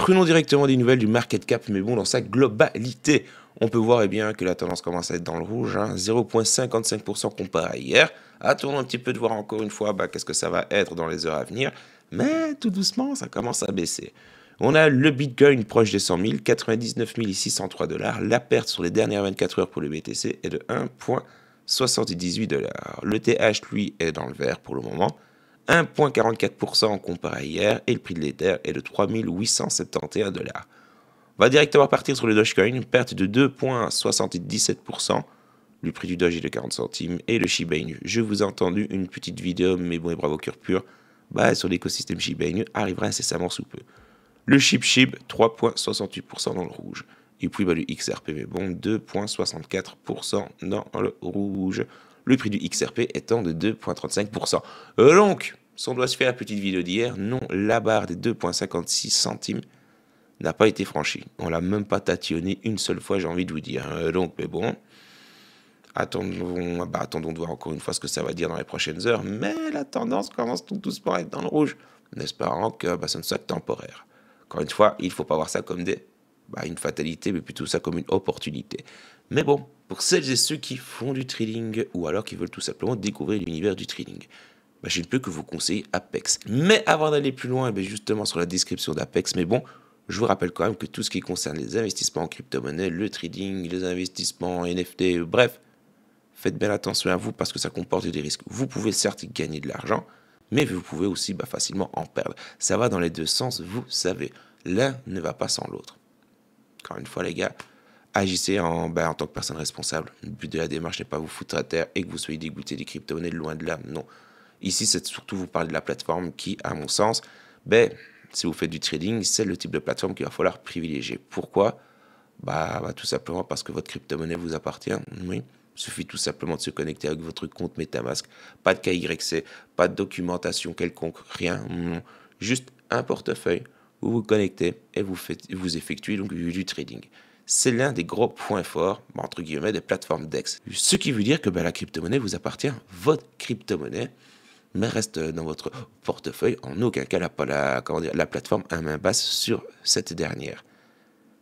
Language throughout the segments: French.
Prenons directement des nouvelles du market cap, mais bon, dans sa globalité. On peut voir que la tendance commence à être dans le rouge, 0,55% comparé à hier. Attendons un petit peu de voir encore une fois qu'est-ce que ça va être dans les heures à venir. Mais tout doucement, ça commence à baisser. On a le Bitcoin proche des 100 000, 99 603 $. La perte sur les dernières 24 heures pour le BTC est de 1,78 $. Le TH, lui, est dans le vert pour le moment. 1,44% comparé à hier. Et le prix de l'Ether est de 3 871 $. On va directement partir sur le Dogecoin, une perte de 2,77%. Le prix du Doge est de 40 centimes. Et le Shiba Inu, je vous ai entendu une petite vidéo, mais bon et bravo cœur pur, sur l'écosystème Shiba Inu arrivera incessamment sous peu. Le ShibShib, 3,68% dans le rouge. Et puis le XRP, mais bon, 2,64% dans le rouge. Le prix du XRP étant de 2,35%. Donc, si on doit se faire la petite vidéo d'hier, non, la barre des 2,56 centimes n'a pas été franchie. On l'a même pas tatillonné une seule fois, j'ai envie de vous dire. Donc, mais bon, attendons de voir encore une fois ce que ça va dire dans les prochaines heures. Mais la tendance commence tout doucement à être dans le rouge, en espérant que ça ne soit que temporaire. Encore une fois, il ne faut pas voir ça comme une fatalité, mais plutôt ça comme une opportunité. Mais bon, pour celles et ceux qui font du trading, ou alors qui veulent tout simplement découvrir l'univers du trading, je ne peux que vous conseiller Apex. Mais avant d'aller plus loin, justement sur la description d'Apex, mais bon, je vous rappelle quand même que tout ce qui concerne les investissements en crypto-monnaie, le trading, les investissements en NFT, bref, faites bien attention à vous parce que ça comporte des risques. Vous pouvez certes gagner de l'argent, mais vous pouvez aussi facilement en perdre. Ça va dans les deux sens, vous savez. L'un ne va pas sans l'autre. Encore une fois, les gars, agissez en tant que personne responsable. Le but de la démarche n'est pas vous foutre à terre et que vous soyez dégoûté des crypto-monnaies, loin de là. Non. Ici, c'est surtout vous parler de la plateforme qui, à mon sens, si vous faites du trading, c'est le type de plateforme qu'il va falloir privilégier. Pourquoi ? Tout simplement parce que votre crypto-monnaie vous appartient. Oui. Il suffit tout simplement de se connecter avec votre compte MetaMask. Pas de KYC, pas de documentation quelconque, rien. Juste un portefeuille. Vous vous connectez et vous effectuez donc du trading. C'est l'un des gros points forts, entre guillemets, des plateformes DEX. Ce qui veut dire que la crypto-monnaie vous appartient, votre crypto-monnaie, mais reste dans votre portefeuille. En aucun cas, la plateforme a main basse sur cette dernière.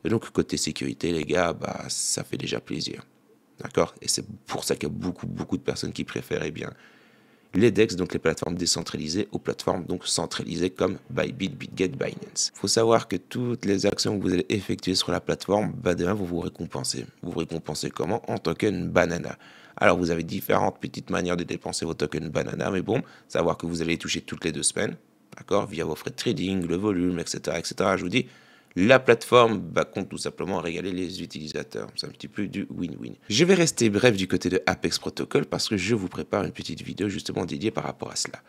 Et donc, côté sécurité, les gars, ça fait déjà plaisir. D'accord ? Et c'est pour ça qu'il y a beaucoup de personnes qui préfèrent les DEX, donc les plateformes décentralisées, aux plateformes donc centralisées comme Bybit, BitGet, Binance. Il faut savoir que toutes les actions que vous allez effectuer sur la plateforme, demain, vont vous récompenser. Vous vous récompensez comment ? En token Banana. Alors, vous avez différentes petites manières de dépenser vos tokens Banana, mais bon, savoir que vous allez les toucher toutes les 2 semaines, d'accord, via vos frais de trading, le volume, etc., etc. Je vous dis, la plateforme compte tout simplement régaler les utilisateurs. C'est un petit peu du win-win. Je vais rester bref du côté de Apex Protocol parce que je vous prépare une petite vidéo justement dédiée par rapport à cela.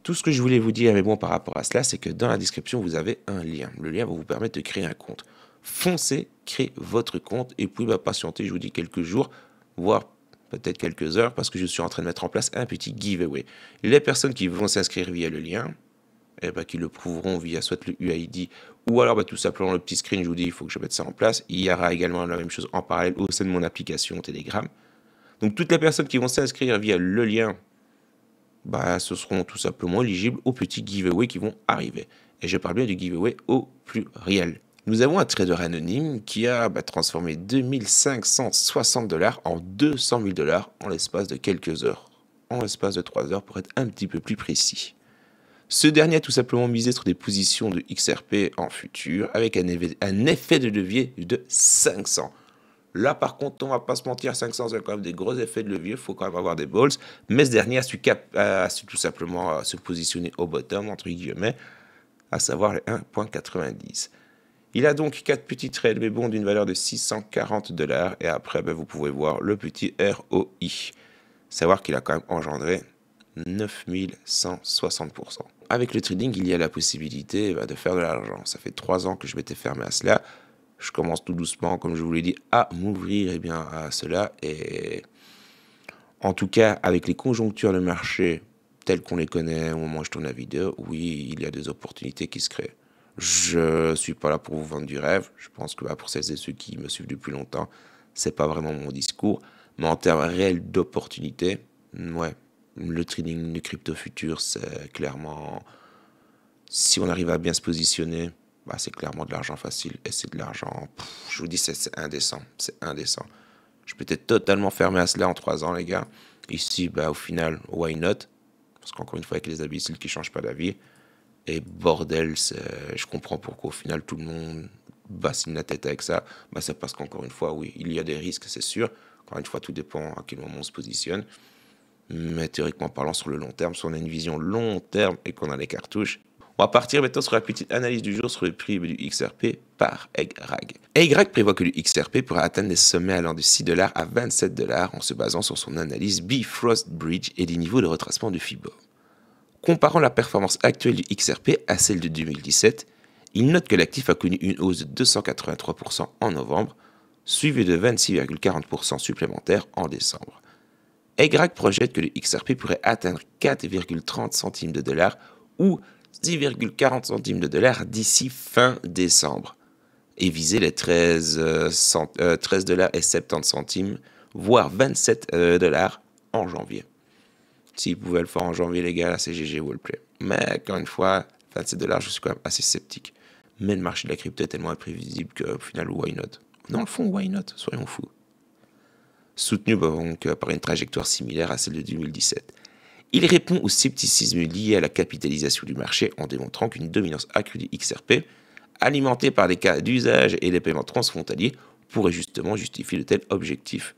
Tout ce que je voulais vous dire, par rapport à cela, c'est que dans la description, vous avez un lien. Le lien va vous permettre de créer un compte. Foncez, créez votre compte et puis patientez, je vous dis, quelques jours, voire peut-être quelques heures, parce que je suis en train de mettre en place un petit giveaway. Les personnes qui vont s'inscrire via le lien, qui le prouveront via soit le UID ou alors tout simplement le petit screen, je vous dis, il faut que je mette ça en place. Il y aura également la même chose en parallèle au sein de mon application Telegram. Donc toutes les personnes qui vont s'inscrire via le lien, ce seront tout simplement éligibles aux petits giveaways qui vont arriver. Et je parle bien du giveaway au pluriel. Nous avons un trader anonyme qui a transformé 2560 $ en 200 000 $ en l'espace de quelques heures. En l'espace de 3 heures pour être un petit peu plus précis. Ce dernier a tout simplement misé sur des positions de XRP en futur avec un effet de levier de 500. Là, par contre, on va pas se mentir, 500, c'est quand même des gros effets de levier, il faut quand même avoir des balls. Mais ce dernier a su tout simplement se positionner au bottom, entre guillemets, à savoir les 1,90. Il a donc 4 petits trades, mais bon, d'une valeur de 640 $. Et après, vous pouvez voir le petit ROI. Savoir qu'il a quand même engendré 9160%. Avec le trading, il y a la possibilité de faire de l'argent. Ça fait 3 ans que je m'étais fermé à cela. Je commence tout doucement, comme je vous l'ai dit, à m'ouvrir à cela. Et en tout cas, avec les conjonctures de marché telles qu'on les connaît au moment où je tourne la vidéo, oui, il y a des opportunités qui se créent. Je suis pas là pour vous vendre du rêve. Je pense que pour celles et ceux qui me suivent depuis longtemps, c'est pas vraiment mon discours. Mais en termes réels d'opportunités, ouais, le trading de crypto futur, c'est clairement, si on arrive à bien se positionner, bah, c'est clairement de l'argent facile. Et c'est de l'argent, je vous dis, c'est indécent. C'est indécent. Je peux être totalement fermé à cela en 3 ans, les gars. Ici, bah, au final, why not? Parce qu'encore une fois, avec les imbéciles qui ne changent pas d'avis. Et bordel, je comprends pourquoi au final tout le monde bassine la tête avec ça. Bah, c'est parce qu'encore une fois, oui, il y a des risques, c'est sûr. Encore une fois, tout dépend à quel moment on se positionne. Mais théoriquement parlant, sur le long terme, si on a une vision long terme et qu'on a les cartouches, on va partir maintenant sur la petite analyse du jour sur le prix du XRP par EggRag. EggRag prévoit que le XRP pourra atteindre des sommets allant de 6 $ à 27 $ en se basant sur son analyse Bifrost Bridge et des niveaux de retracement du FIBO. Comparant la performance actuelle du XRP à celle de 2017, il note que l'actif a connu une hausse de 283% en novembre, suivi de 26,40% supplémentaires en décembre. EggRag projette que le XRP pourrait atteindre 4,30 centimes de dollars ou 10,40 centimes de dollars d'ici fin décembre et viser les 13 $ et 70 centimes, voire 27 $ en janvier. S'ils pouvaient le faire en janvier, les gars, c'est GG Wallplay. Mais encore une fois, 27 $, je suis quand même assez sceptique. Mais le marché de la crypto est tellement imprévisible qu'au final, why not? Dans le fond, why not? Soyons fous. Soutenu donc par une trajectoire similaire à celle de 2017. Il répond au scepticisme lié à la capitalisation du marché en démontrant qu'une dominance accrue du XRP, alimentée par des cas d'usage et des paiements transfrontaliers, pourrait justement justifier de tels objectifs,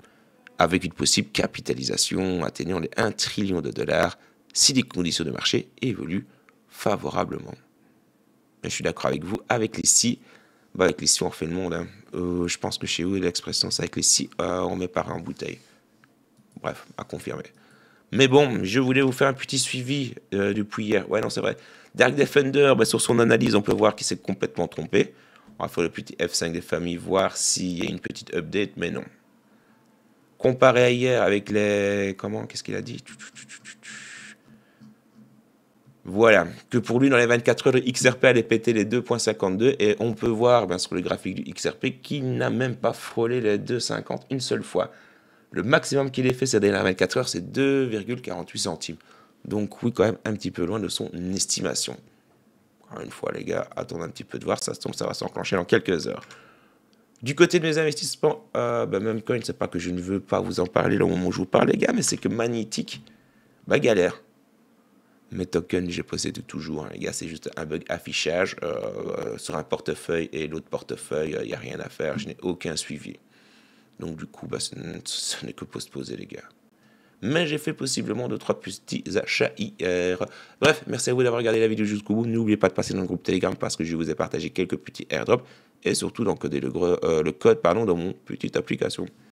avec une possible capitalisation atteignant les 1 trillion de dollars si les conditions de marché évoluent favorablement. Mais je suis d'accord avec vous, avec les si, bah avec les si on refait le monde. Hein. Je pense que chez vous, l'expression c'est avec les si, on met par en bouteille. Bref, à confirmer. Mais bon, je voulais vous faire un petit suivi depuis hier. Ouais, non, c'est vrai. Dark Defender, bah, sur son analyse, on peut voir qu'il s'est complètement trompé. On va faire le petit F5 des familles, voir s'il y a une petite update, mais non. Comparé à hier avec les... Comment? Qu'est-ce qu'il a dit? Voilà, que pour lui, dans les 24 heures, le XRP allait péter les 2,52 et on peut voir ben, sur le graphique du XRP qu'il n'a même pas frôlé les 2,50 une seule fois. Le maximum qu'il ait fait ces dernières 24 heures, c'est 2,48 centimes. Donc oui, quand même un petit peu loin de son estimation. Encore une fois, les gars, attendez un petit peu de voir, ça va s'enclencher dans quelques heures. Du côté de mes investissements, même coin, c'est pas que je ne veux pas vous en parler au moment où je vous parle, les gars, mais c'est que Magnétique, galère. Mes tokens, j'ai possédé toujours, hein, les gars, c'est juste un bug affichage sur un portefeuille et l'autre portefeuille, il n'y a rien à faire, je n'ai aucun suivi. Donc du coup, ce n'est que postposé, les gars. Mais j'ai fait possiblement 2-3 petits achats hier. Bref, merci à vous d'avoir regardé la vidéo jusqu'au bout. N'oubliez pas de passer dans le groupe Telegram parce que je vous ai partagé quelques petits airdrops et surtout d'encoder le code dans mon petite application.